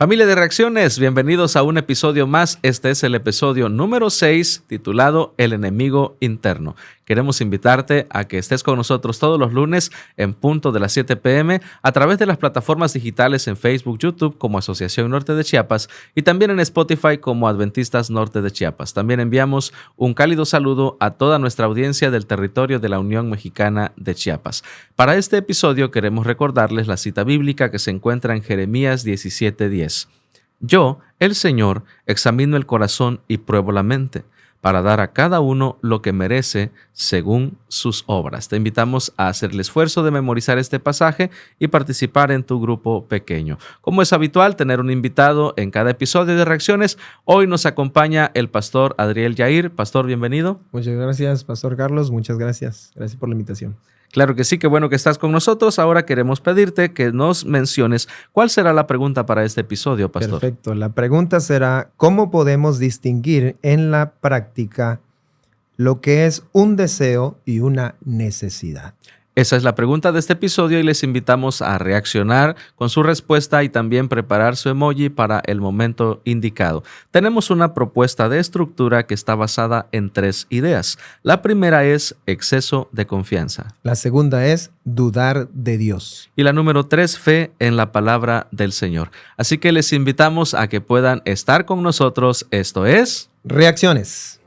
Familia de Reacciones, bienvenidos a un episodio más. Este es el episodio número 6, titulado El enemigo interno. Queremos invitarte a que estés con nosotros todos los lunes en punto de las 7 p.m. a través de las plataformas digitales en Facebook, YouTube como Asociación Norte de Chiapas y también en Spotify como Adventistas Norte de Chiapas. También enviamos un cálido saludo a toda nuestra audiencia del territorio de la Unión Mexicana de Chiapas. Para este episodio queremos recordarles la cita bíblica que se encuentra en Jeremías 17:10. Yo, el Señor, examino el corazón y pruebo la mente, para dar a cada uno lo que merece según sus obras. Te invitamos a hacer el esfuerzo de memorizar este pasaje y participar en tu grupo pequeño. Como es habitual, tener un invitado en cada episodio de Reacciones. Hoy nos acompaña el pastor Adriel Yair. Pastor, bienvenido. Muchas gracias, Pastor Carlos. Muchas gracias. Gracias por la invitación. Claro que sí, qué bueno que estás con nosotros. Ahora queremos pedirte que nos menciones cuál será la pregunta para este episodio, pastor. Perfecto. La pregunta será, ¿cómo podemos distinguir en la práctica lo que es un deseo y una necesidad? Esa es la pregunta de este episodio y les invitamos a reaccionar con su respuesta y también preparar su emoji para el momento indicado. Tenemos una propuesta de estructura que está basada en 3 ideas. La primera es exceso de confianza. La segunda es dudar de Dios. Y la número 3, fe en la palabra del Señor. Así que les invitamos a que puedan estar con nosotros. Esto es Reacciones.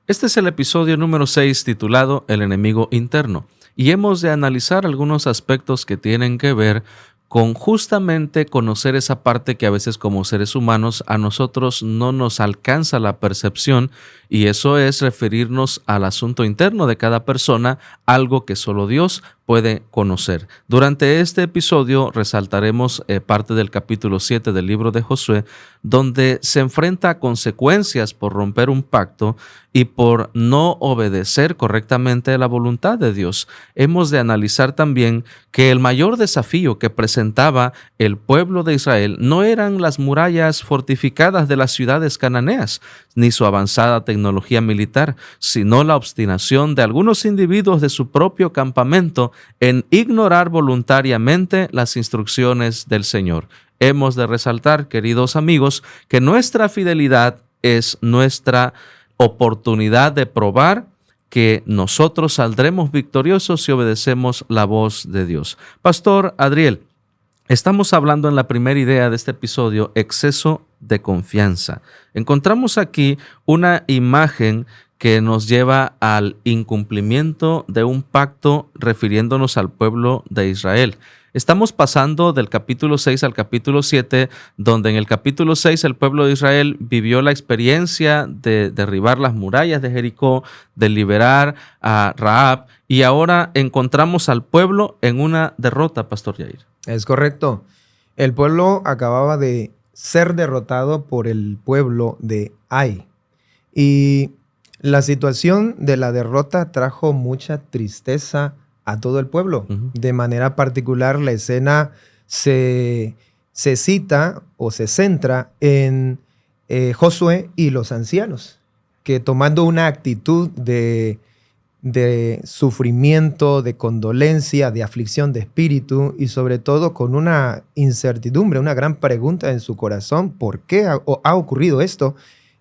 Este es el episodio número 6 titulado El enemigo interno y hemos de analizar algunos aspectos que tienen que ver con justamente conocer esa parte que a veces como seres humanos a nosotros no nos alcanza la percepción, y eso es referirnos al asunto interno de cada persona, algo que solo Dios puede conocer. Durante este episodio resaltaremos parte del capítulo 7 del libro de Josué, donde se enfrenta a consecuencias por romper un pacto y por no obedecer correctamente la voluntad de Dios. Hemos de analizar también que el mayor desafío que presentaba el pueblo de Israel no eran las murallas fortificadas de las ciudades cananeas, ni su avanzada tecnología militar, sino la obstinación de algunos individuos de su propio campamento en ignorar voluntariamente las instrucciones del Señor. Hemos de resaltar, queridos amigos, que nuestra fidelidad es nuestra oportunidad de probar que nosotros saldremos victoriosos si obedecemos la voz de Dios. Pastor Adriel, estamos hablando en la primera idea de este episodio, exceso de confianza. Encontramos aquí una imagen que nos lleva al incumplimiento de un pacto refiriéndonos al pueblo de Israel. Estamos pasando del capítulo 6 al capítulo 7, donde en el capítulo 6 el pueblo de Israel vivió la experiencia de derribar las murallas de Jericó, de liberar a Rahab, y ahora encontramos al pueblo en una derrota, Pastor Yair. Es correcto. El pueblo acababa de ser derrotado por el pueblo de Ai. Y la situación de la derrota trajo mucha tristeza a todo el pueblo. De manera particular, la escena se cita o se centra en Josué y los ancianos, que tomando una actitud de sufrimiento, de condolencia, de aflicción de espíritu y sobre todo con una incertidumbre, una gran pregunta en su corazón, ¿por qué ha ocurrido esto?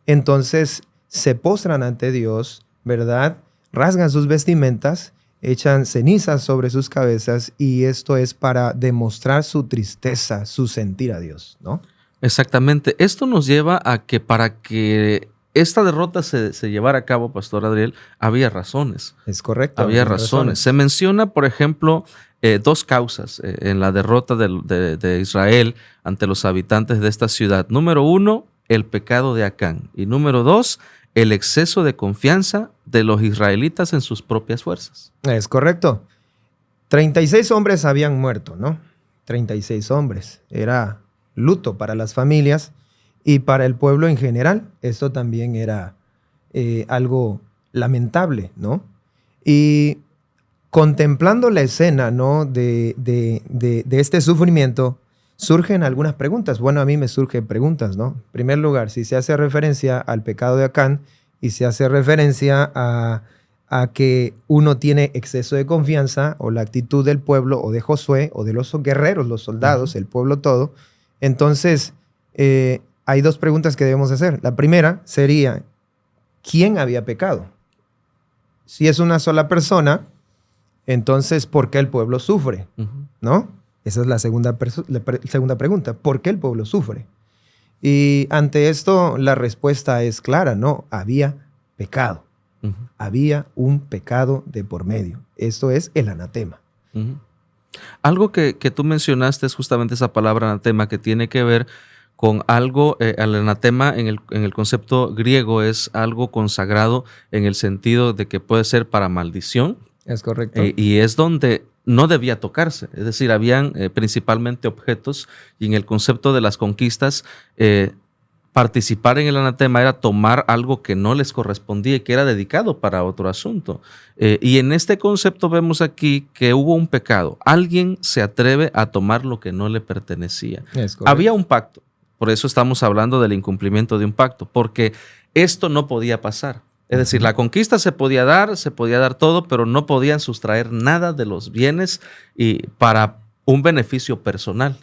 Entonces se postran ante Dios, ¿verdad? Rasgan sus vestimentas, echan cenizas sobre sus cabezas, y esto es para demostrar su tristeza, su sentir a Dios, ¿no? Exactamente. Esto nos lleva a que para que esta derrota se llevara a cabo, Pastor Adriel, había razones. Es correcto. Había razones. Se menciona, por ejemplo, 2 causas en la derrota de Israel ante los habitantes de esta ciudad. Número 1, el pecado de Acán. Y número 2, el exceso de confianza de los israelitas en sus propias fuerzas. Es correcto. 36 hombres habían muerto, ¿no? 36 hombres. Era luto para las familias y para el pueblo en general. Esto también era algo lamentable, ¿no? Y contemplando la escena, ¿no? de este sufrimiento, surgen algunas preguntas. Bueno, a mí me surgen preguntas, ¿no? En primer lugar, si se hace referencia al pecado de Acán y se hace referencia a que uno tiene exceso de confianza, o la actitud del pueblo, o de Josué, o de los guerreros, los soldados, el pueblo todo, entonces hay dos preguntas que debemos hacer. La primera sería, ¿quién había pecado? Si es una sola persona, entonces, ¿por qué el pueblo sufre? ¿No? Esa es la segunda pregunta. ¿Por qué el pueblo sufre? Y ante esto, la respuesta es clara, ¿no? Había pecado. Había un pecado de por medio. Esto es el anatema. Algo que tú mencionaste es justamente esa palabra anatema, que tiene que ver con algo. El anatema en el concepto griego es algo consagrado en el sentido de que puede ser para maldición. Es correcto. Y es donde no debía tocarse. Es decir, habían principalmente objetos, y en el concepto de las conquistas, participar en el anatema era tomar algo que no les correspondía y que era dedicado para otro asunto. Y en este concepto vemos aquí que hubo un pecado. Alguien se atreve a tomar lo que no le pertenecía. Había un pacto. Por eso estamos hablando del incumplimiento de un pacto, porque esto no podía pasar. Es decir, la conquista se podía dar todo, pero no podían sustraer nada de los bienes y para un beneficio personal.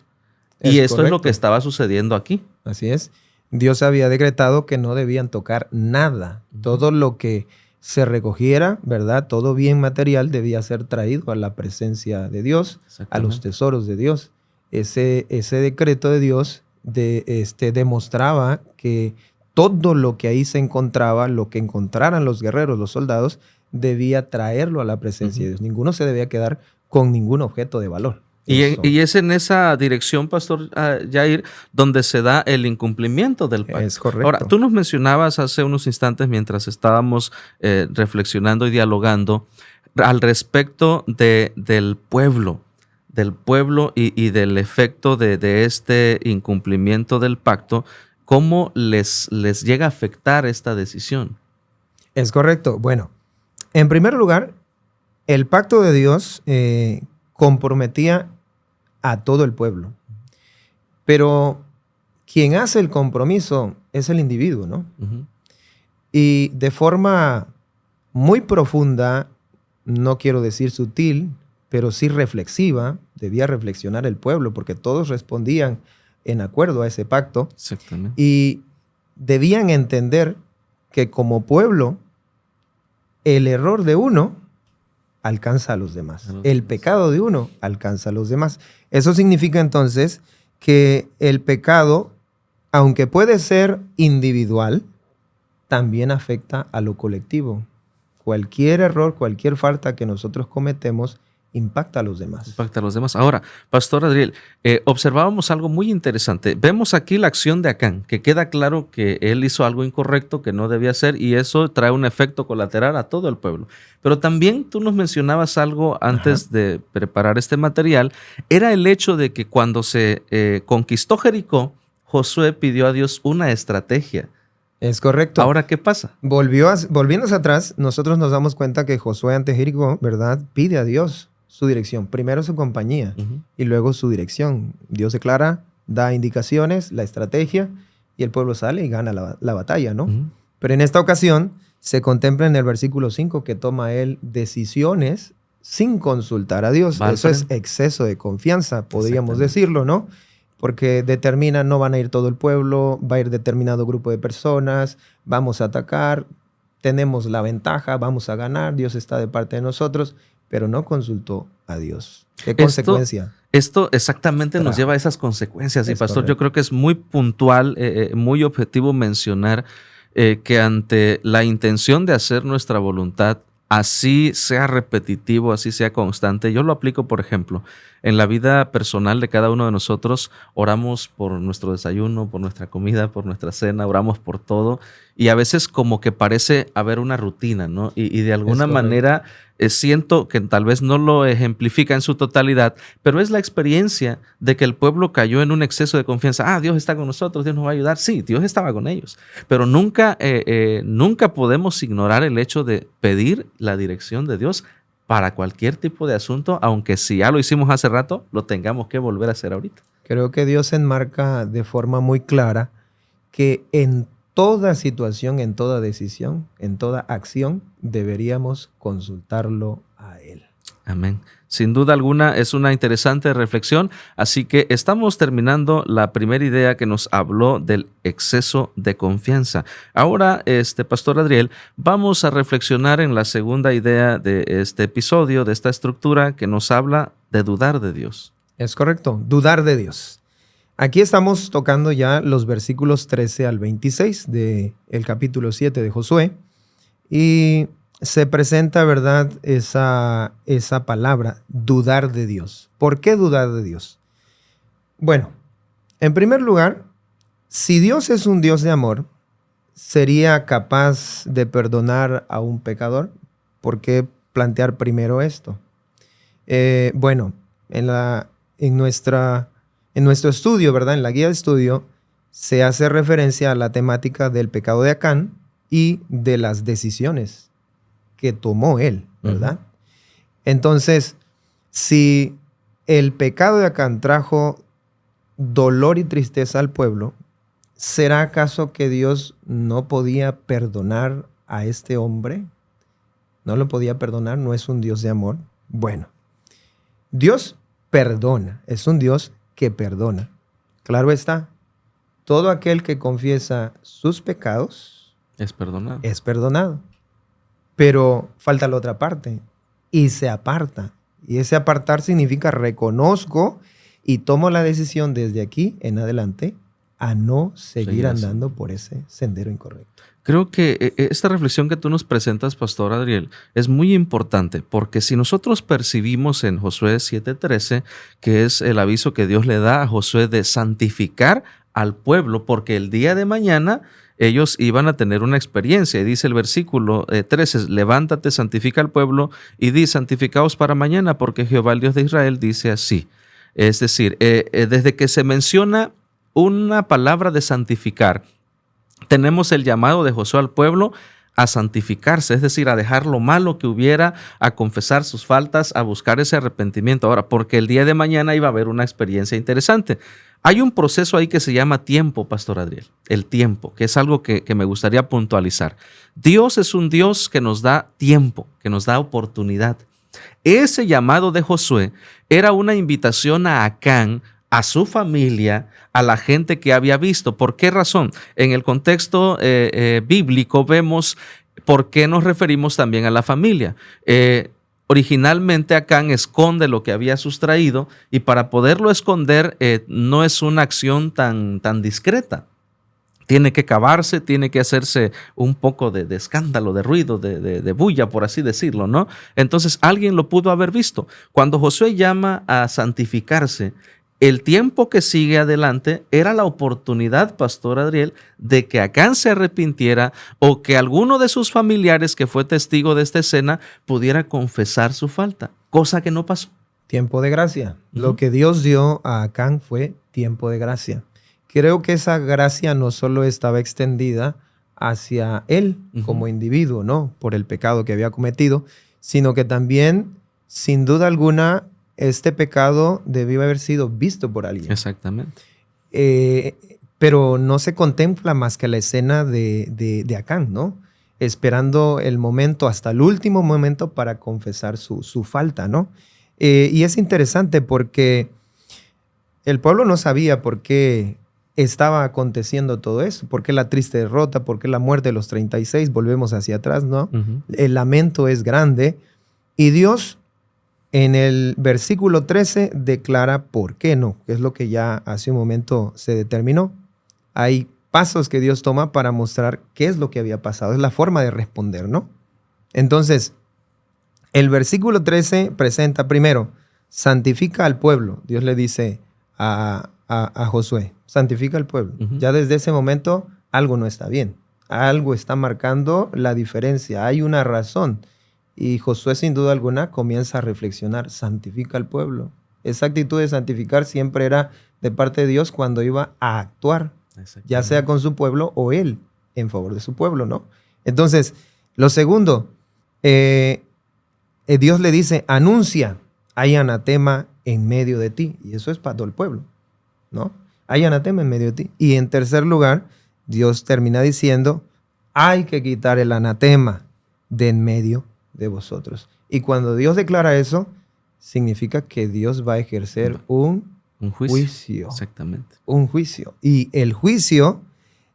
Y esto es lo que estaba sucediendo aquí. Así es. Dios había decretado que no debían tocar nada. Todo lo que se recogiera, ¿verdad? Todo bien material debía ser traído a la presencia de Dios, a los tesoros de Dios. Ese decreto de Dios demostraba que todo lo que ahí se encontraba, lo que encontraran los guerreros, los soldados, debía traerlo a la presencia de Dios. Ninguno se debía quedar con ningún objeto de valor. Y es en esa dirección, Pastor Jair, donde se da el incumplimiento del pacto. Es correcto. Ahora, tú nos mencionabas hace unos instantes, mientras estábamos reflexionando y dialogando, al respecto del pueblo y del efecto de este incumplimiento del pacto. ¿Cómo les llega a afectar esta decisión? Es correcto. Bueno, en primer lugar, el pacto de Dios comprometía a todo el pueblo. Pero quien hace el compromiso es el individuo, ¿no? Y de forma muy profunda, no quiero decir sutil, pero sí reflexiva, debía reflexionar el pueblo, porque todos respondían en acuerdo a ese pacto. Exactamente. Y debían entender que como pueblo, el error de uno alcanza a los demás. El pecado de uno alcanza a los demás. Eso significa entonces que el pecado, aunque puede ser individual, también afecta a lo colectivo. Cualquier error, cualquier falta que nosotros cometemos impacta a los demás. Impacta a los demás. Ahora, Pastor Adriel, observábamos algo muy interesante. Vemos aquí la acción de Acán, que queda claro que él hizo algo incorrecto, que no debía hacer, y eso trae un efecto colateral a todo el pueblo. Pero también tú nos mencionabas algo antes de preparar este material, era el hecho de que cuando se conquistó Jericó, Josué pidió a Dios una estrategia. Es correcto. Ahora, ¿qué pasa? Volviéndose atrás, nosotros nos damos cuenta que Josué ante Jericó, ¿verdad?, pide a Dios su dirección. Primero su compañía y luego su dirección. Dios declara, da indicaciones, la estrategia, y el pueblo sale y gana la batalla, ¿no? Pero en esta ocasión se contempla en el versículo 5 que toma él decisiones sin consultar a Dios. Eso es exceso de confianza, podríamos decirlo, ¿no? Porque determina, no van a ir todo el pueblo, va a ir determinado grupo de personas, vamos a atacar, tenemos la ventaja, vamos a ganar, Dios está de parte de nosotros, pero no consultó a Dios. ¿Qué consecuencia? Esto exactamente nos lleva a esas consecuencias. Y Pastor, yo creo que es muy puntual, muy objetivo mencionar que ante la intención de hacer nuestra voluntad, así sea repetitivo, así sea constante. Yo lo aplico, por ejemplo, en la vida personal de cada uno de nosotros. Oramos por nuestro desayuno, por nuestra comida, por nuestra cena, oramos por todo. Y a veces como que parece haber una rutina, ¿no? Y de alguna manera siento que tal vez no lo ejemplifica en su totalidad, pero es la experiencia de que el pueblo cayó en un exceso de confianza. Dios está con nosotros, Dios nos va a ayudar. Sí, Dios estaba con ellos, pero nunca podemos ignorar el hecho de pedir la dirección de Dios para cualquier tipo de asunto, aunque si ya lo hicimos hace rato, lo tengamos que volver a hacer ahorita. Creo que Dios enmarca de forma muy clara que en toda situación, en toda decisión, en toda acción, deberíamos consultarlo a Él. Amén. Sin duda alguna es una interesante reflexión, así que estamos terminando la primera idea que nos habló del exceso de confianza. Ahora, Pastor Adriel, vamos a reflexionar en la segunda idea de este episodio, de esta estructura que nos habla de dudar de Dios. Es correcto, dudar de Dios. Aquí estamos tocando ya los versículos 13 al 26 del capítulo 7 de Josué y se presenta, ¿verdad?, esa palabra, dudar de Dios. ¿Por qué dudar de Dios? Bueno, en primer lugar, si Dios es un Dios de amor, ¿sería capaz de perdonar a un pecador? ¿Por qué plantear primero esto? Bueno, en nuestro estudio, ¿verdad?, en la guía de estudio, se hace referencia a la temática del pecado de Acán y de las decisiones que tomó él, ¿verdad? Entonces, si el pecado de Acán trajo dolor y tristeza al pueblo, ¿será acaso que Dios no podía perdonar a este hombre? ¿No lo podía perdonar? ¿No es un Dios de amor? Bueno, Dios perdona, es un Dios que perdona. Claro está, todo aquel que confiesa sus pecados es perdonado. Es perdonado. Pero falta la otra parte, y se aparta. Y ese apartar significa reconozco y tomo la decisión desde aquí en adelante a no seguir andando por ese sendero incorrecto. Creo que esta reflexión que tú nos presentas, Pastor Adriel, es muy importante, porque si nosotros percibimos en Josué 7:13, que es el aviso que Dios le da a Josué de santificar al pueblo, porque el día de mañana ellos iban a tener una experiencia. Y dice el versículo 13, levántate, santifica al pueblo y di, santificaos para mañana, porque Jehová, el Dios de Israel, dice así. Es decir, desde que se menciona una palabra de santificar, tenemos el llamado de Josué al pueblo a santificarse, es decir, a dejar lo malo que hubiera, a confesar sus faltas, a buscar ese arrepentimiento. Ahora, porque el día de mañana iba a haber una experiencia interesante. Hay un proceso ahí que se llama tiempo, Pastor Adriel, el tiempo, que es algo que me gustaría puntualizar. Dios es un Dios que nos da tiempo, que nos da oportunidad. Ese llamado de Josué era una invitación a Acán, a su familia, a la gente que había visto. ¿Por qué razón? En el contexto bíblico vemos por qué nos referimos también a la familia. Originalmente Acán esconde lo que había sustraído y para poderlo esconder no es una acción tan discreta. Tiene que cavarse, tiene que hacerse un poco de escándalo, de ruido, de bulla, por así decirlo, ¿no? Entonces alguien lo pudo haber visto. Cuando Josué llama a santificarse, el tiempo que sigue adelante era la oportunidad, Pastor Adriel, de que Acán se arrepintiera o que alguno de sus familiares que fue testigo de esta escena pudiera confesar su falta, cosa que no pasó. Tiempo de gracia. Lo que Dios dio a Acán fue tiempo de gracia. Creo que esa gracia no solo estaba extendida hacia él como individuo, ¿no?, por el pecado que había cometido, sino que también, sin duda alguna, este pecado debió haber sido visto por alguien. Exactamente. Pero no se contempla más que la escena de Acán, ¿no? Esperando el momento, hasta el último momento, para confesar su falta, ¿no? Y es interesante porque el pueblo no sabía por qué estaba aconteciendo todo eso, por qué la triste derrota, por qué la muerte de los 36, volvemos hacia atrás, ¿no? El lamento es grande y Dios en el versículo 13 declara por qué no, que es lo que ya hace un momento se determinó. Hay pasos que Dios toma para mostrar qué es lo que había pasado. Es la forma de responder, ¿no? Entonces, el versículo 13 presenta primero, santifica al pueblo. Dios le dice a Josué, santifica al pueblo. Ya desde ese momento algo no está bien. Algo está marcando la diferencia. Hay una razón. Y Josué, sin duda alguna, comienza a reflexionar, santifica al pueblo. Esa actitud de santificar siempre era de parte de Dios cuando iba a actuar, ya sea con su pueblo o él en favor de su pueblo, ¿no? Entonces, lo segundo, Dios le dice, anuncia, hay anatema en medio de ti. Y eso es para todo el pueblo, ¿no? Hay anatema en medio de ti. Y en tercer lugar, Dios termina diciendo, hay que quitar el anatema de en medio de vosotros. Y cuando Dios declara eso, significa que Dios va a ejercer un juicio. Exactamente. Un juicio. Y el juicio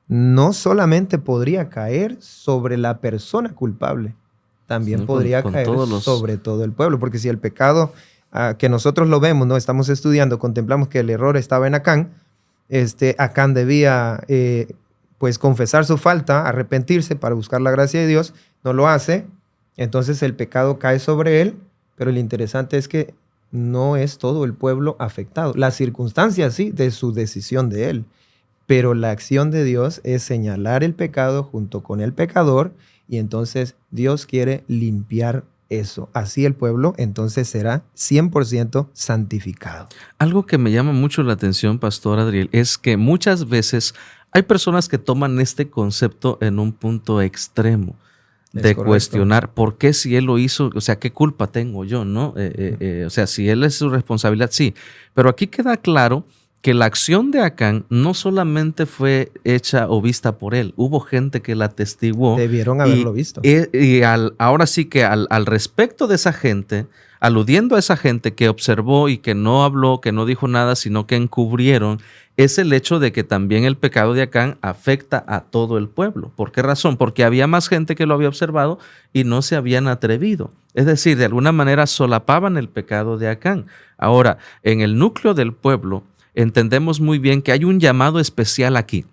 no solamente podría caer sobre la persona culpable, también podría caer sobre todo el pueblo. Porque si el pecado que nosotros lo vemos, ¿no? Estamos estudiando, contemplamos que el error estaba en Acán, Acán debía pues confesar su falta, arrepentirse para buscar la gracia de Dios, no lo hace, entonces el pecado cae sobre él, pero lo interesante es que no es todo el pueblo afectado. Las circunstancias sí, de su decisión de él, pero la acción de Dios es señalar el pecado junto con el pecador y entonces Dios quiere limpiar eso. Así el pueblo entonces será 100% santificado. Algo que me llama mucho la atención, Pastor Adriel, es que muchas veces hay personas que toman este concepto en un punto extremo de cuestionar por qué si él lo hizo, o sea, qué culpa tengo yo, ¿no? O sea, si él es su responsabilidad, sí. Pero aquí queda claro que la acción de Acán no solamente fue hecha o vista por él, hubo gente que la atestiguó. Debieron haberlo visto. Ahora sí que al respecto de esa gente, aludiendo a esa gente que observó y que no habló, que no dijo nada, sino que encubrieron, es el hecho de que también el pecado de Acán afecta a todo el pueblo. ¿Por qué razón? Porque había más gente que lo había observado y no se habían atrevido. Es decir, de alguna manera solapaban el pecado de Acán. Ahora, en el núcleo del pueblo, entendemos muy bien que hay un llamado especial aquí,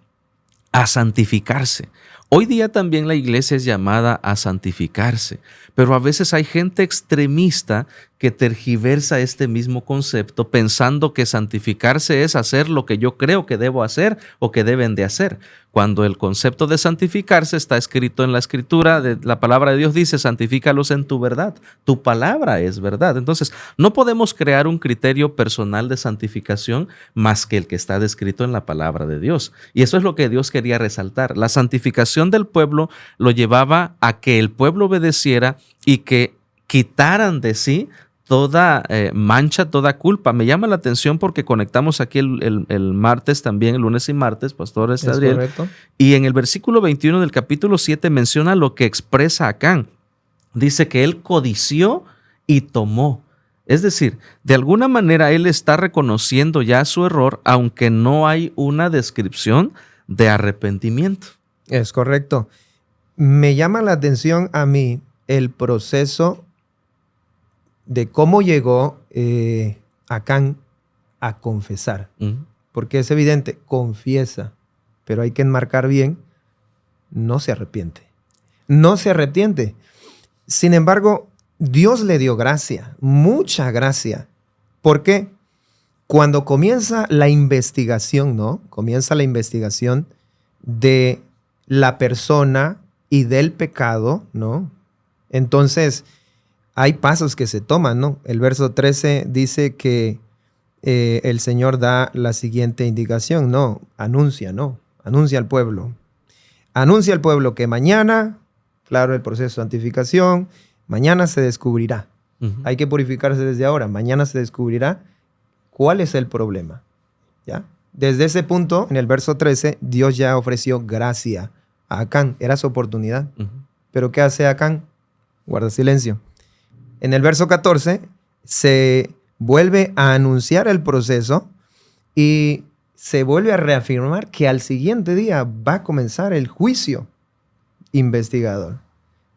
a santificarse. Hoy día también la iglesia es llamada a santificarse, pero a veces hay gente extremista que tergiversa este mismo concepto pensando que santificarse es hacer lo que yo creo que debo hacer o que deben de hacer. Cuando el concepto de santificarse está escrito en la Escritura, la palabra de Dios dice, santifícalos en tu verdad. Tu palabra es verdad. Entonces, no podemos crear un criterio personal de santificación más que el que está descrito en la palabra de Dios. Y eso es lo que Dios quería resaltar. La santificación del pueblo lo llevaba a que el pueblo obedeciera y que quitaran de sí toda mancha, toda culpa. Me llama la atención porque conectamos aquí el martes también, el lunes y martes, Pastor Adriel. Correcto. Y en el versículo 21 del capítulo 7 menciona lo que expresa Acán. Dice que él codició y tomó. Es decir, de alguna manera él está reconociendo ya su error, aunque no hay una descripción de arrepentimiento. Es correcto. Me llama la atención a mí el proceso de cómo llegó Acán a confesar. Porque es evidente, confiesa, pero hay que enmarcar bien, no se arrepiente. No se arrepiente. Sin embargo, Dios le dio gracia, mucha gracia. ¿Por qué? Cuando comienza la investigación, ¿no? Comienza la investigación de la persona y del pecado, ¿no? Entonces, hay pasos que se toman, ¿no? El verso 13 dice que el Señor da la siguiente indicación, ¿no? Anuncia al pueblo. Anuncia al pueblo que mañana, claro, el proceso de santificación, mañana se descubrirá. Hay que purificarse desde ahora. Mañana se descubrirá cuál es el problema, ¿ya? Desde ese punto, en el verso 13, Dios ya ofreció gracia a Acán. Era su oportunidad. ¿Pero qué hace Acán? Guarda silencio. En el verso 14 se vuelve a anunciar el proceso y se vuelve a reafirmar que al siguiente día va a comenzar el juicio investigador.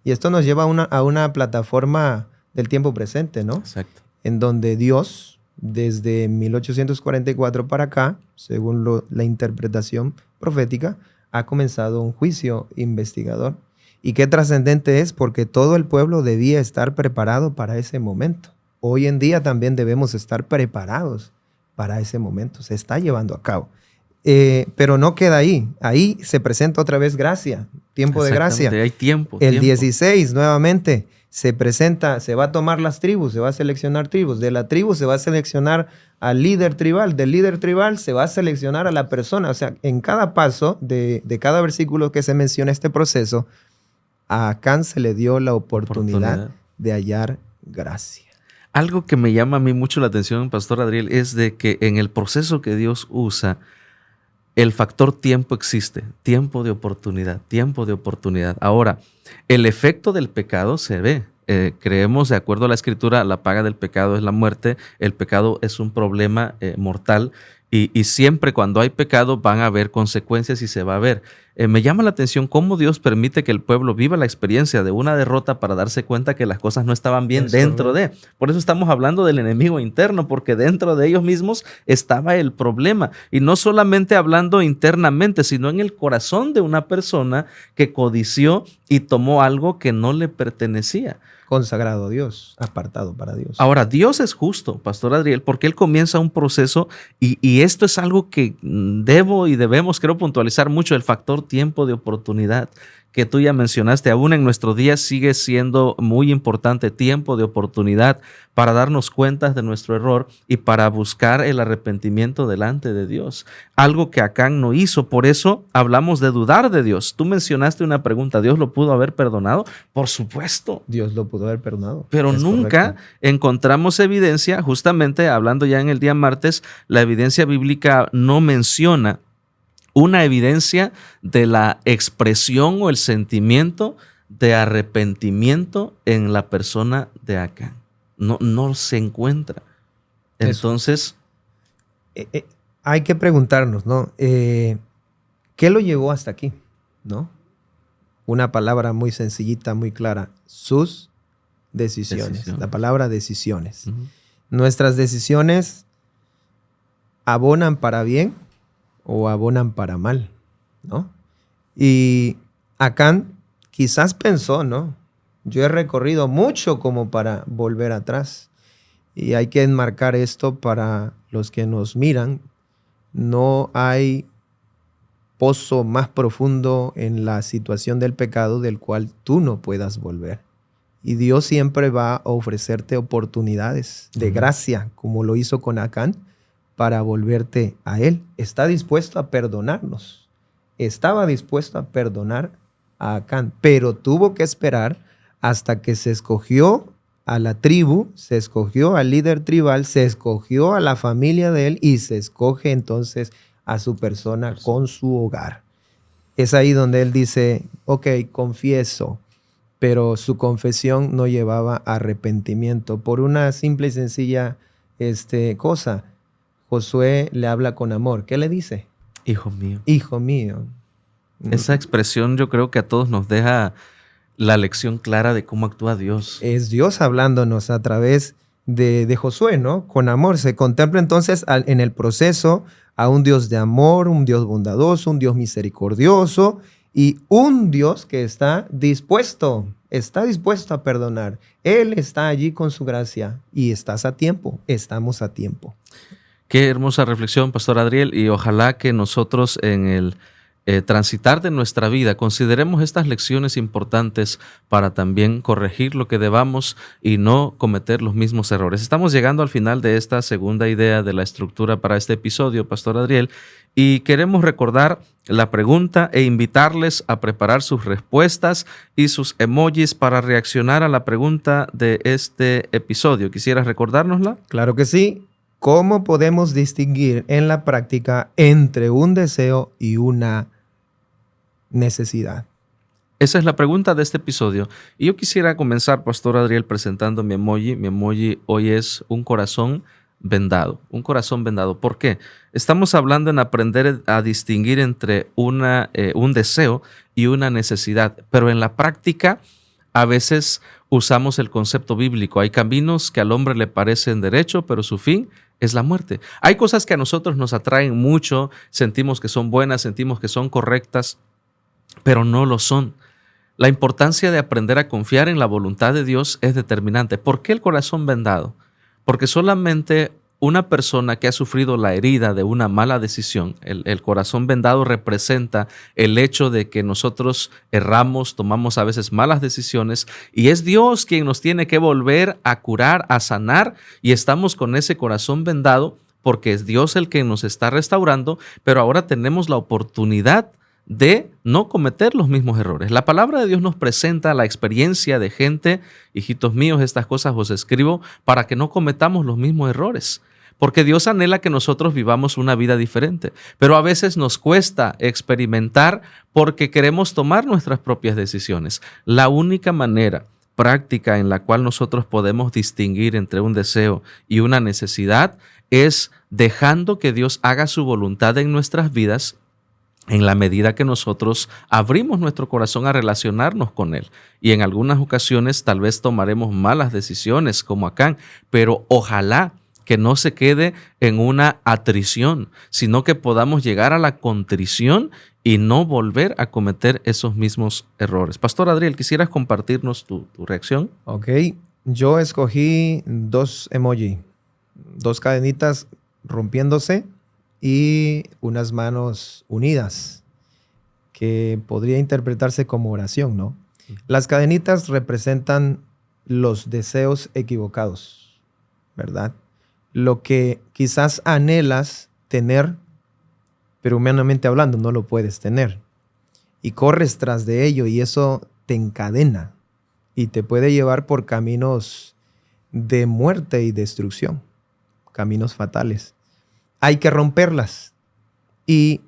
Y esto nos lleva a una plataforma del tiempo presente, ¿no? Exacto. En donde Dios, desde 1844 para acá, según la interpretación profética, ha comenzado un juicio investigador. Y qué trascendente es, porque todo el pueblo debía estar preparado para ese momento. Hoy en día también debemos estar preparados para ese momento. Se está llevando a cabo. Pero no queda ahí. Ahí se presenta otra vez gracia, tiempo de gracia. Hay tiempo. El 16, nuevamente, se presenta, se va a tomar las tribus, se va a seleccionar tribus. De la tribu se va a seleccionar al líder tribal. Del líder tribal se va a seleccionar a la persona. O sea, en cada paso de cada versículo que se menciona este proceso, a Acán se le dio la oportunidad de hallar gracia. Algo que me llama a mí mucho la atención, Pastor Adriel, es de que en el proceso que Dios usa, el factor tiempo existe, tiempo de oportunidad, tiempo de oportunidad. Ahora, el efecto del pecado se ve. Creemos, de acuerdo a la Escritura, la paga del pecado es la muerte, el pecado es un problema mortal y siempre cuando hay pecado van a haber consecuencias y se va a ver. Me llama la atención cómo Dios permite que el pueblo viva la experiencia de una derrota para darse cuenta que las cosas no estaban bien dentro de. Por eso estamos hablando del enemigo interno, porque dentro de ellos mismos estaba el problema. Y no solamente hablando internamente, sino en el corazón de una persona que codició y tomó algo que no le pertenecía. Consagrado a Dios, apartado para Dios. Ahora, Dios es justo, Pastor Adriel, porque Él comienza un proceso y esto es algo que debo y debemos, creo, puntualizar mucho, el factor tiempo de oportunidad que tú ya mencionaste. Aún en nuestros días sigue siendo muy importante tiempo de oportunidad para darnos cuenta de nuestro error y para buscar el arrepentimiento delante de Dios. Algo que Acán no hizo, por eso hablamos de dudar de Dios. Tú mencionaste una pregunta, ¿Dios lo pudo haber perdonado? Por supuesto. Dios lo pudo haber perdonado. Pero nunca encontramos evidencia, justamente hablando ya en el día martes, la evidencia bíblica no menciona una evidencia de la expresión o el sentimiento de arrepentimiento en la persona de Acán. No se encuentra. Entonces, hay que preguntarnos, ¿no? ¿Qué lo llevó hasta aquí? ¿No? Una palabra muy sencillita, muy clara. Sus decisiones. La palabra decisiones. Nuestras decisiones abonan para bien o abonan para mal, ¿no? Y Acán quizás pensó, ¿no? Yo he recorrido mucho como para volver atrás. Y hay que enmarcar esto para los que nos miran. No hay pozo más profundo en la situación del pecado del cual tú no puedas volver. Y Dios siempre va a ofrecerte oportunidades de gracia, como lo hizo con Acán, para volverte a Él. Está dispuesto a perdonarnos. Estaba dispuesto a perdonar a Acán, pero tuvo que esperar hasta que se escogió a la tribu, se escogió al líder tribal, se escogió a la familia de él y se escoge entonces a su persona con su hogar. Es ahí donde él dice, ok, confieso, pero su confesión no llevaba arrepentimiento por una simple y sencilla cosa. Josué le habla con amor. ¿Qué le dice? Hijo mío. Hijo mío. Esa expresión yo creo que a todos nos deja la lección clara de cómo actúa Dios. Es Dios hablándonos a través de Josué, ¿no? Con amor. Se contempla entonces en el proceso a un Dios de amor, un Dios bondadoso, un Dios misericordioso y un Dios que está dispuesto a perdonar. Él está allí con su gracia y estás a tiempo, estamos a tiempo. Qué hermosa reflexión, Pastor Adriel, y ojalá que nosotros en el transitar de nuestra vida consideremos estas lecciones importantes para también corregir lo que debamos y no cometer los mismos errores. Estamos llegando al final de esta segunda idea de la estructura para este episodio, Pastor Adriel, y queremos recordar la pregunta e invitarles a preparar sus respuestas y sus emojis para reaccionar a la pregunta de este episodio. ¿Quisieras recordárnosla? Claro que sí. ¿Cómo podemos distinguir en la práctica entre un deseo y una necesidad? Esa es la pregunta de este episodio. Y yo quisiera comenzar, Pastor Adriel, presentando mi emoji. Mi emoji hoy es un corazón vendado. Un corazón vendado. ¿Por qué? Estamos hablando en aprender a distinguir entre un deseo y una necesidad. Pero en la práctica, a veces usamos el concepto bíblico. Hay caminos que al hombre le parecen derecho, pero su fin es la muerte. Hay cosas que a nosotros nos atraen mucho, sentimos que son buenas, sentimos que son correctas, pero no lo son. La importancia de aprender a confiar en la voluntad de Dios es determinante. ¿Por qué el corazón vendado? Porque solamente una persona que ha sufrido la herida de una mala decisión, el corazón vendado representa el hecho de que nosotros erramos, tomamos a veces malas decisiones y es Dios quien nos tiene que volver a curar, a sanar, y estamos con ese corazón vendado porque es Dios el que nos está restaurando, pero ahora tenemos la oportunidad de no cometer los mismos errores. La palabra de Dios nos presenta la experiencia de gente, hijitos míos, estas cosas os escribo para que no cometamos los mismos errores, porque Dios anhela que nosotros vivamos una vida diferente, pero a veces nos cuesta experimentar porque queremos tomar nuestras propias decisiones. La única manera práctica en la cual nosotros podemos distinguir entre un deseo y una necesidad es dejando que Dios haga su voluntad en nuestras vidas en la medida que nosotros abrimos nuestro corazón a relacionarnos con Él. Y en algunas ocasiones tal vez tomaremos malas decisiones como Acán, pero ojalá que no se quede en una atrición, sino que podamos llegar a la contrición y no volver a cometer esos mismos errores. Pastor Adriel, ¿quisieras compartirnos tu reacción? Ok, yo escogí 2 emoji, 2 cadenitas rompiéndose y unas manos unidas, que podría interpretarse como oración, ¿no? Las cadenitas representan los deseos equivocados, ¿verdad? Lo que quizás anhelas tener, pero humanamente hablando no lo puedes tener. Y corres tras de ello y eso te encadena y te puede llevar por caminos de muerte y destrucción, caminos fatales. Hay que romperlas y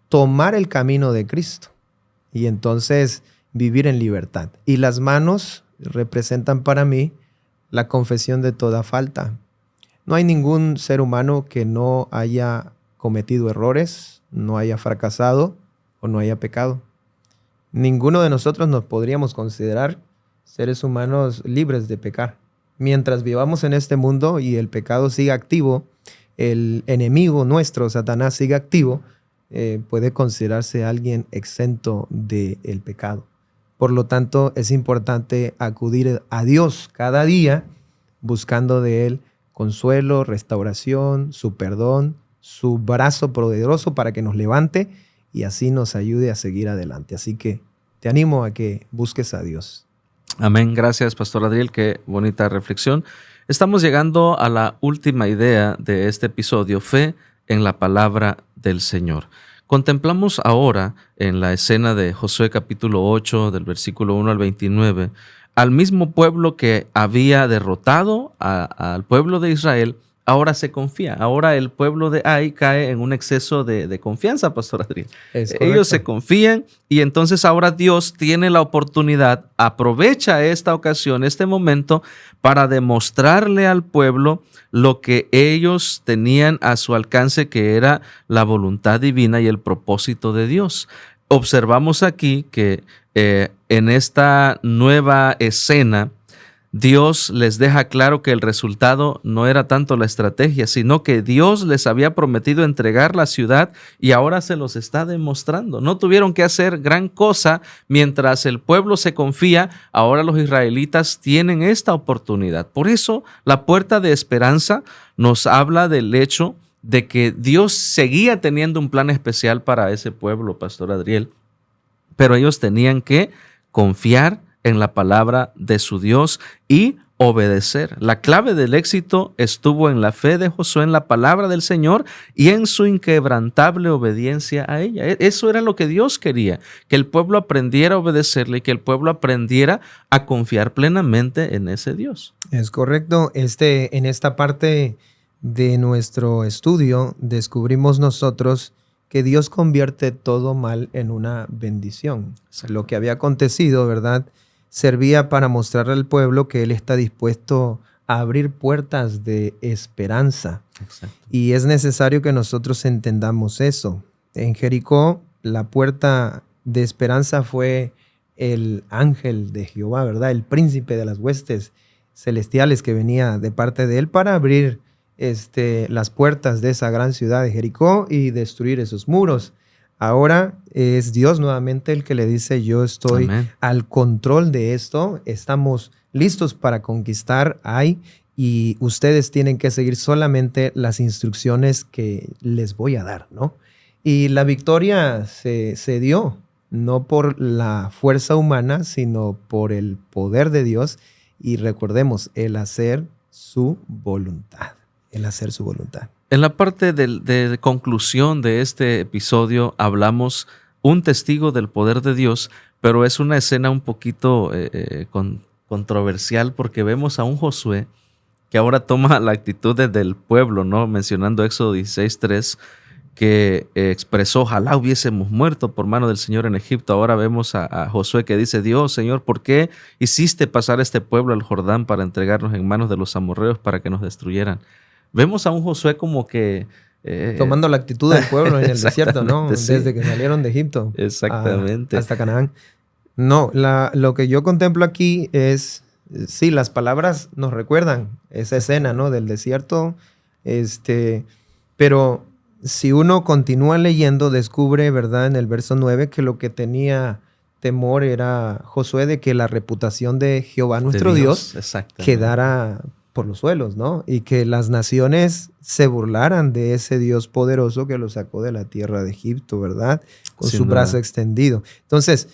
tomar el camino de Cristo y entonces vivir en libertad. Y las manos representan para mí la confesión de toda falta. No hay ningún ser humano que no haya cometido errores, no haya fracasado o no haya pecado. Ninguno de nosotros nos podríamos considerar seres humanos libres de pecar. Mientras vivamos en este mundo y el pecado siga activo, el enemigo nuestro, Satanás, sigue activo, puede considerarse alguien exento del pecado. Por lo tanto, es importante acudir a Dios cada día buscando de Él consuelo, restauración, su perdón, su brazo poderoso para que nos levante y así nos ayude a seguir adelante. Así que te animo a que busques a Dios. Amén. Gracias, Pastor Adriel. Qué bonita reflexión. Estamos llegando a la última idea de este episodio, fe en la palabra del Señor. Contemplamos ahora en la escena de Josué capítulo 8, del versículo 1 al 29, al mismo pueblo que había derrotado al pueblo de Israel, ahora se confía. Ahora el pueblo de Ai cae en un exceso de confianza, Pastor Adrián. Ellos se confían y entonces ahora Dios tiene la oportunidad, aprovecha esta ocasión, este momento, para demostrarle al pueblo lo que ellos tenían a su alcance, que era la voluntad divina y el propósito de Dios. Observamos aquí que en esta nueva escena, Dios les deja claro que el resultado no era tanto la estrategia, sino que Dios les había prometido entregar la ciudad y ahora se los está demostrando. No tuvieron que hacer gran cosa mientras el pueblo se confía. Ahora los israelitas tienen esta oportunidad. Por eso la puerta de esperanza nos habla del hecho de que Dios seguía teniendo un plan especial para ese pueblo, Pastor Adriel, pero ellos tenían que confiar en la palabra de su Dios y obedecer. La clave del éxito estuvo en la fe de Josué en la palabra del Señor y en su inquebrantable obediencia a ella. Eso era lo que Dios quería, que el pueblo aprendiera a obedecerle y que el pueblo aprendiera a confiar plenamente en ese Dios. Es correcto. En esta parte de nuestro estudio descubrimos nosotros que Dios convierte todo mal en una bendición. Exacto. Lo que había acontecido, ¿verdad?, servía para mostrarle al pueblo que Él está dispuesto a abrir puertas de esperanza. Exacto. Y es necesario que nosotros entendamos eso. En Jericó, la puerta de esperanza fue el ángel de Jehová, ¿verdad?, el príncipe de las huestes celestiales que venía de parte de Él para abrir las puertas de esa gran ciudad de Jericó y destruir esos muros. Ahora es Dios nuevamente el que le dice: yo estoy al control de esto, estamos listos para conquistar Ai y ustedes tienen que seguir solamente las instrucciones que les voy a dar, ¿no? Y la victoria se dio, no por la fuerza humana, sino por el poder de Dios. Y recordemos, el hacer su voluntad. El hacer su voluntad. En la parte de conclusión de este episodio hablamos un testigo del poder de Dios, pero es una escena un poquito controversial porque vemos a un Josué que ahora toma la actitud del pueblo, ¿no? Mencionando Éxodo 16:3, que expresó, ojalá hubiésemos muerto por mano del Señor en Egipto. Ahora vemos a Josué que dice, Dios, Señor, ¿por qué hiciste pasar este pueblo al Jordán para entregarnos en manos de los amorreos para que nos destruyeran? Vemos a un Josué como que... tomando la actitud del pueblo en el desierto, ¿no? Sí. Desde que salieron de Egipto. Exactamente. Hasta Canaán. No, lo que yo contemplo aquí es, sí, las palabras nos recuerdan esa escena, ¿no? Del desierto, pero si uno continúa leyendo, descubre, ¿verdad? En el verso 9 que lo que tenía temor era Josué de que la reputación de Jehová nuestro Dios quedara por los suelos, ¿no? Y que las naciones se burlaran de ese Dios poderoso que lo sacó de la tierra de Egipto, ¿verdad? Con su brazo extendido. Entonces,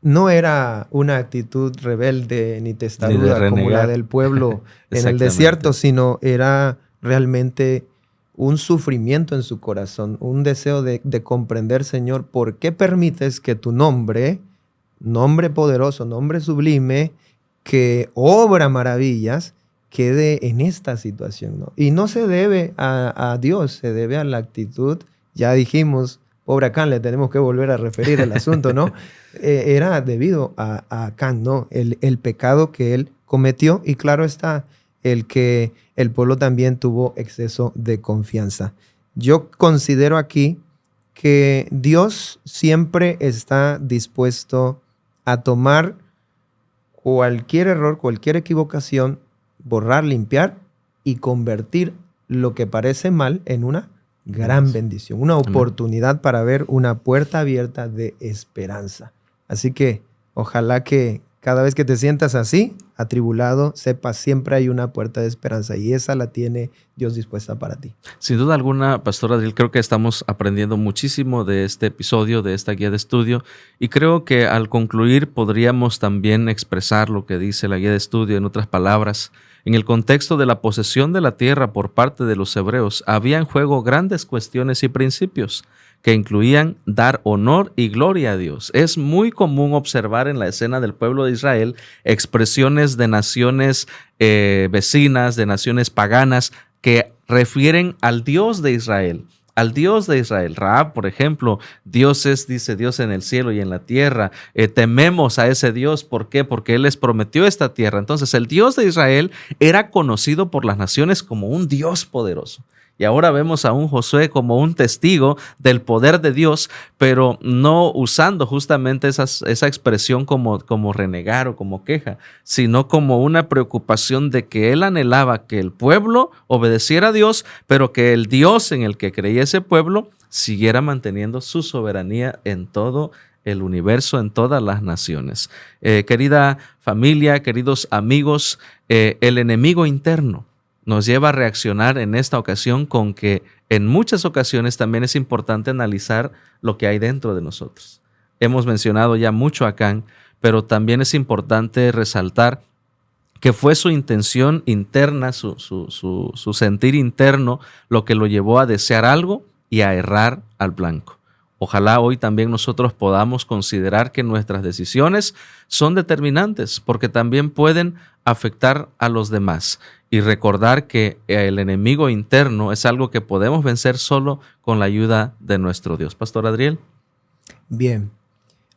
no era una actitud rebelde ni testaruda como la del pueblo en el desierto, sino era realmente un sufrimiento en su corazón, un deseo de comprender, Señor, ¿por qué permites que tu nombre poderoso, nombre sublime, que obra maravillas, quede en esta situación, ¿no? Y no se debe a Dios, se debe a la actitud, ya dijimos, pobre Acán, le tenemos que volver a referir el asunto, ¿no? Era debido a Acán, ¿no? El pecado que él cometió, y claro está, el que el pueblo también tuvo exceso de confianza. Yo considero aquí que Dios siempre está dispuesto a tomar cualquier error, cualquier equivocación, borrar, limpiar y convertir lo que parece mal en una gran bendición, una oportunidad para ver una puerta abierta de esperanza. Así que ojalá que cada vez que te sientas así, atribulado, sepas siempre hay una puerta de esperanza y esa la tiene Dios dispuesta para ti. Sin duda alguna, Pastor Adriel, creo que estamos aprendiendo muchísimo de este episodio, de esta guía de estudio, y creo que al concluir podríamos también expresar lo que dice la guía de estudio en otras palabras. En el contexto de la posesión de la tierra por parte de los hebreos, había en juego grandes cuestiones y principios que incluían dar honor y gloria a Dios. Es muy común observar en la escena del pueblo de Israel expresiones de naciones vecinas, de naciones paganas, que refieren al Dios de Israel. Al Dios de Israel. Rahab, por ejemplo, Dios es, dice Dios en el cielo y en la tierra. Tememos a ese Dios. ¿Por qué? Porque Él les prometió esta tierra. Entonces, el Dios de Israel era conocido por las naciones como un Dios poderoso. Y ahora vemos a un Josué como un testigo del poder de Dios, pero no usando justamente esa expresión como renegar o como queja, sino como una preocupación de que él anhelaba que el pueblo obedeciera a Dios, pero que el Dios en el que creía ese pueblo siguiera manteniendo su soberanía en todo el universo, en todas las naciones. Querida familia, queridos amigos, el enemigo interno nos lleva a reaccionar en esta ocasión con que en muchas ocasiones también es importante analizar lo que hay dentro de nosotros. Hemos mencionado ya mucho a Acán, pero también es importante resaltar que fue su intención interna, su sentir interno, lo que lo llevó a desear algo y a errar al blanco. Ojalá hoy también nosotros podamos considerar que nuestras decisiones son determinantes porque también pueden afectar a los demás y recordar que el enemigo interno es algo que podemos vencer solo con la ayuda de nuestro Dios. Pastor Adriel. Bien,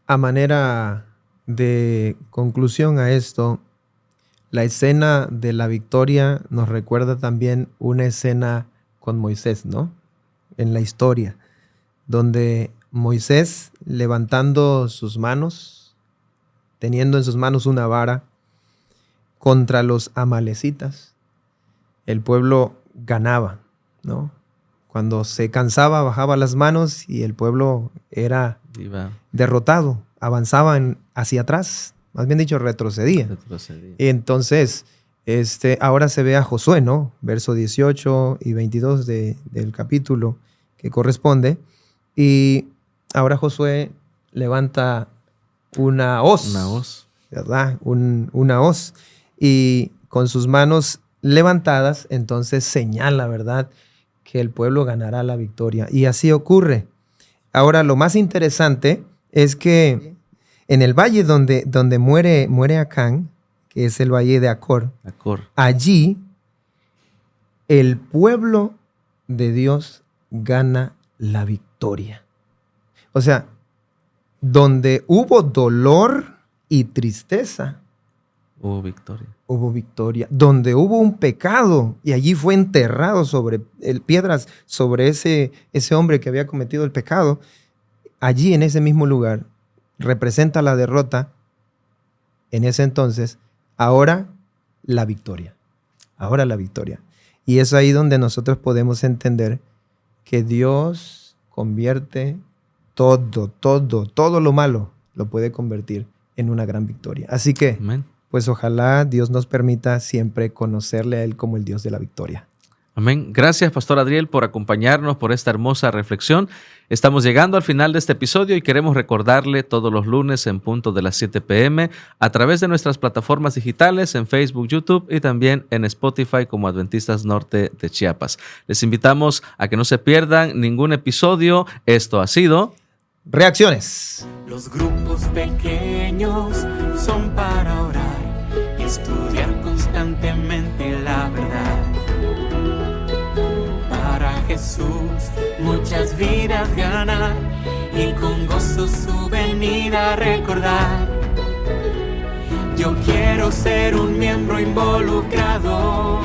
a manera de conclusión a esto, la escena de la victoria nos recuerda también una escena con Moisés, ¿no? En la historia, donde Moisés, levantando sus manos, teniendo en sus manos una vara, contra los amalecitas, el pueblo ganaba, ¿no? Cuando se cansaba, bajaba las manos y el pueblo era derrotado, avanzaba hacia atrás, más bien dicho, retrocedía. Entonces, Ahora se ve a Josué, ¿no? Verso 18 y 22 del capítulo que corresponde. Y ahora Josué levanta una hoz. Una hoz. ¿Verdad? Una hoz. Y con sus manos levantadas, entonces señala, ¿verdad?, que el pueblo ganará la victoria. Y así ocurre. Ahora, lo más interesante es que en el valle donde muere Acán, que es el valle de Acor, allí el pueblo de Dios gana la victoria. O sea, donde hubo dolor y tristeza, hubo victoria. Hubo victoria. Donde hubo un pecado y allí fue enterrado sobre piedras sobre ese hombre que había cometido el pecado, allí en ese mismo lugar representa la derrota en ese entonces. Ahora la victoria. Ahora la victoria. Y es ahí donde nosotros podemos entender que Dios convierte todo lo malo, lo puede convertir en una gran victoria. Así que, amén, pues ojalá Dios nos permita siempre conocerle a Él como el Dios de la victoria. Amén. Gracias, Pastor Adriel, por acompañarnos, por esta hermosa reflexión. Estamos llegando al final de este episodio y queremos recordarle todos los lunes en punto de las 7 p.m. a través de nuestras plataformas digitales en Facebook, YouTube y también en Spotify como Adventistas Norte de Chiapas. Les invitamos a que no se pierdan ningún episodio. Esto ha sido Reacciones. Los grupos pequeños son para orar y estudiar constantemente la verdad. Para Jesús muchas vidas ganar y con gozo su venida recordar. Yo quiero ser un miembro involucrado